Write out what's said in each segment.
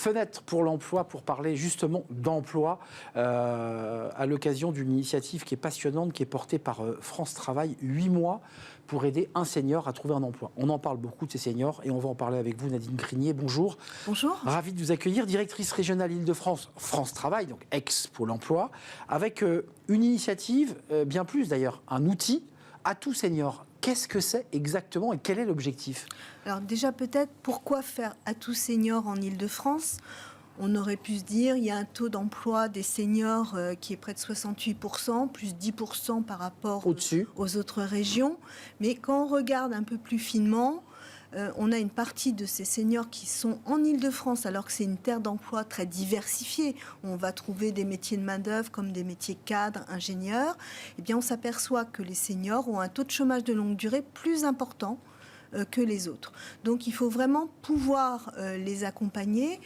fenêtre pour l'emploi, pour parler justement d'emploi, à l'occasion d'une initiative qui est passionnante, qui est portée par France Travail, 8 mois pour aider un senior à trouver un emploi. On en parle beaucoup de ces seniors et on va en parler avec vous, Nadine Crinier. Bonjour. Bonjour. Ravi de vous accueillir, directrice régionale Île-de-France, France Travail, donc ex-Pôle emploi, avec une initiative, bien plus d'ailleurs, un outil, Atout Senior. Qu'est-ce que c'est exactement et quel est l'objectif ? Alors déjà peut-être, pourquoi faire Atout Senior en Île-de-France ? On aurait pu se dire, il y a un taux d'emploi des seniors qui est près de 68%, plus 10% par rapport aux autres régions. Mais quand on regarde un peu plus finement, on a une partie de ces seniors qui sont en Île-de-France, alors que c'est une terre d'emploi très diversifiée. On va trouver des métiers de main-d'œuvre comme des métiers cadres, ingénieurs. Eh bien, on s'aperçoit que les seniors ont un taux de chômage de longue durée plus important que les autres. Donc, il faut vraiment pouvoir les accompagner.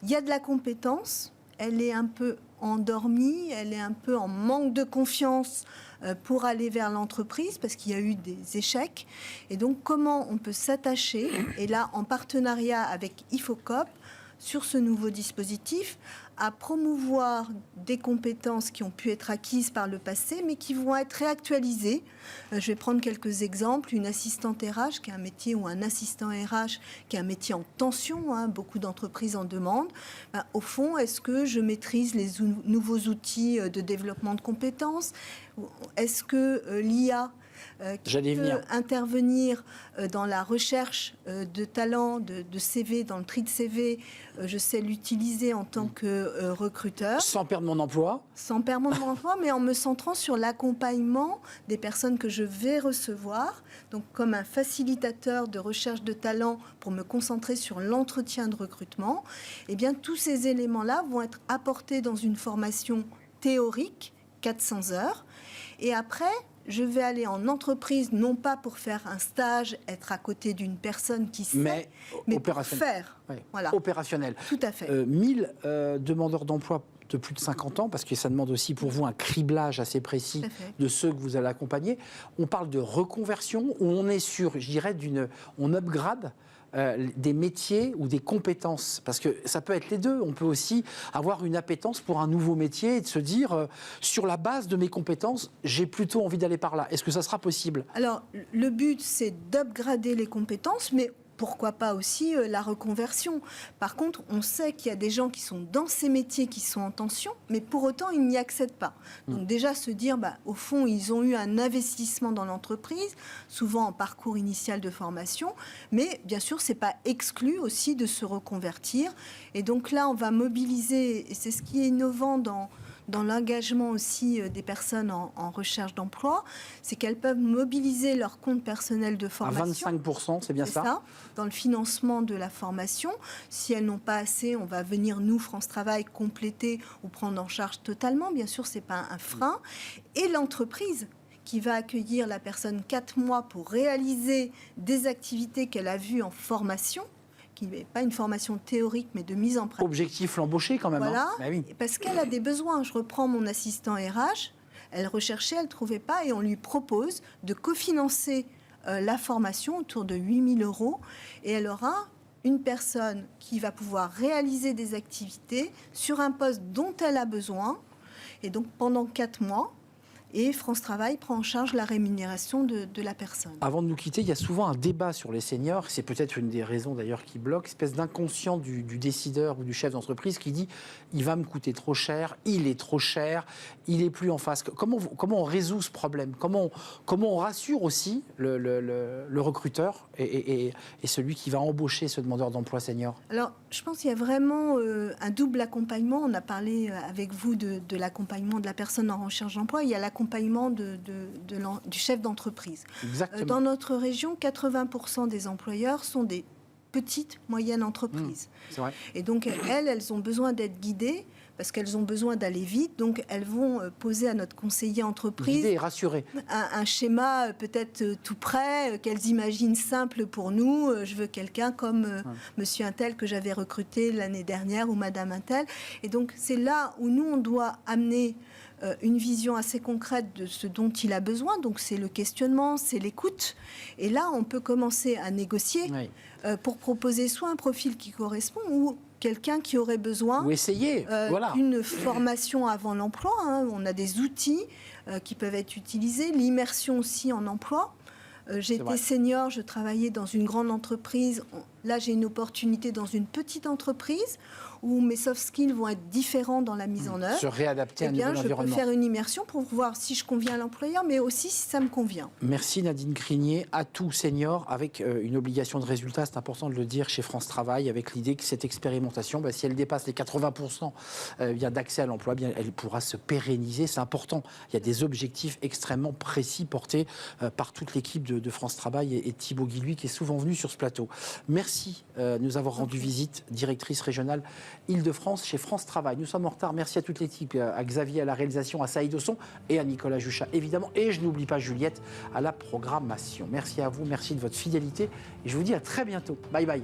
Il y a de la compétence, elle est un peu endormie, elle est un peu en manque de confiance pour aller vers l'entreprise parce qu'il y a eu des échecs. Et donc, comment on peut s'attacher, et là, en partenariat avec IFOCOP, sur ce nouveau dispositif, à promouvoir des compétences qui ont pu être acquises par le passé, mais qui vont être réactualisées. Je vais prendre quelques exemples. Une assistante RH, qui est un métier, ou un assistant RH, qui est un métier en tension, beaucoup d'entreprises en demandent. Au fond, est-ce que je maîtrise les nouveaux outils de développement de compétences ? Est-ce que l'IA qui peut intervenir dans la recherche de talents, de CV, dans le tri de CV, je sais l'utiliser en tant que recruteur. Sans perdre mon emploi ? Sans perdre mon emploi, mais en me centrant sur l'accompagnement des personnes que je vais recevoir, donc comme un facilitateur de recherche de talents pour me concentrer sur l'entretien de recrutement. Eh bien, tous ces éléments-là vont être apportés dans une formation théorique, 400 heures, et après, je vais aller en entreprise, non pas pour faire un stage, être à côté d'une personne qui sait, mais pour faire. Oui. Voilà. Opérationnel. Tout à fait. 1000 demandeurs d'emploi de plus de 50 ans, parce que ça demande aussi pour vous un criblage assez précis de ceux que vous allez accompagner. On parle de reconversion, où on est sur, je dirais, on upgrade des métiers ou des compétences, parce que ça peut être les deux. On peut aussi avoir une appétence pour un nouveau métier et de se dire, sur la base de mes compétences, j'ai plutôt envie d'aller par là. Est-ce que ça sera possible ? Alors, le but, c'est d'upgrader les compétences, mais pourquoi pas aussi la reconversion. Par contre, on sait qu'il y a des gens qui sont dans ces métiers qui sont en tension, mais pour autant, ils n'y accèdent pas. Donc déjà, se dire, au fond, ils ont eu un investissement dans l'entreprise, souvent en parcours initial de formation, mais bien sûr, c'est pas exclu aussi de se reconvertir. Et donc là, on va mobiliser, et c'est ce qui est innovant dans l'engagement aussi des personnes en recherche d'emploi, c'est qu'elles peuvent mobiliser leur compte personnel de formation. À 25%, c'est bien ça ? Dans le financement de la formation. Si elles n'ont pas assez, on va venir, nous, France Travail, compléter ou prendre en charge totalement. Bien sûr, ce n'est pas un frein. Et l'entreprise qui va accueillir la personne 4 mois pour réaliser des activités qu'elle a vues en formation, qui n'est pas une formation théorique, mais de mise en pratique. Objectif, l'embaucher quand même. Voilà, oui. Parce qu'elle a des besoins. Je reprends mon assistant RH, elle recherchait, elle ne trouvait pas, et on lui propose de cofinancer la formation autour de 8 000 €, et elle aura une personne qui va pouvoir réaliser des activités sur un poste dont elle a besoin, et donc pendant 4 mois, et France Travail prend en charge la rémunération de la personne. Avant de nous quitter, il y a souvent un débat sur les seniors, c'est peut-être une des raisons d'ailleurs qui bloque, espèce d'inconscient du décideur ou du chef d'entreprise qui dit « il va me coûter trop cher, il est trop cher, il est plus en face ». Comment on résout ce problème ? Comment on rassure aussi le recruteur et celui qui va embaucher ce demandeur d'emploi senior ? Alors, je pense qu'il y a vraiment un double accompagnement. On a parlé avec vous de l'accompagnement de la personne en recherche d'emploi. Il y a l'accompagnement du chef d'entreprise. Exactement. Dans notre région, 80% des employeurs sont des petites, moyennes entreprises. C'est vrai. Et donc, elles ont besoin d'être guidées parce qu'elles ont besoin d'aller vite. Donc, elles vont poser à notre conseiller entreprise guider et rassurer. Un schéma peut-être tout prêt, qu'elles imaginent simple pour nous. Je veux quelqu'un comme monsieur Untel que j'avais recruté l'année dernière ou madame Untel. Et donc, c'est là où nous, on doit amener une vision assez concrète de ce dont il a besoin. Donc, c'est le questionnement, c'est l'écoute. Et là, on peut commencer à négocier pour proposer soit un profil qui correspond ou quelqu'un qui aurait besoin ou essayer, voilà. d'une formation avant l'emploi. On a des outils qui peuvent être utilisés, l'immersion aussi en emploi. J'étais senior, je travaillais dans une grande entreprise. Là, j'ai une opportunité dans une petite entreprise où mes soft skills vont être différents dans la mise en œuvre. Se réadapter à un nouvel environnement. Je peux faire une immersion pour voir si je conviens à l'employeur, mais aussi si ça me convient. Merci Nadine Crinier, atout senior, avec une obligation de résultat, c'est important de le dire, chez France Travail, avec l'idée que cette expérimentation, si elle dépasse les 80% d'accès à l'emploi, elle pourra se pérenniser. C'est important. Il y a des objectifs extrêmement précis portés par toute l'équipe de France Travail et Thibaut Guilhuy, qui est souvent venu sur ce plateau. Merci de nous avoir rendu visite, directrice régionale Île-de-France chez France Travail. Nous sommes en retard. Merci à toute l'équipe, à Xavier à la réalisation, à Saïd au son et à Nicolas Juchat, évidemment. Et je n'oublie pas Juliette à la programmation. Merci à vous, merci de votre fidélité. Et je vous dis à très bientôt. Bye bye.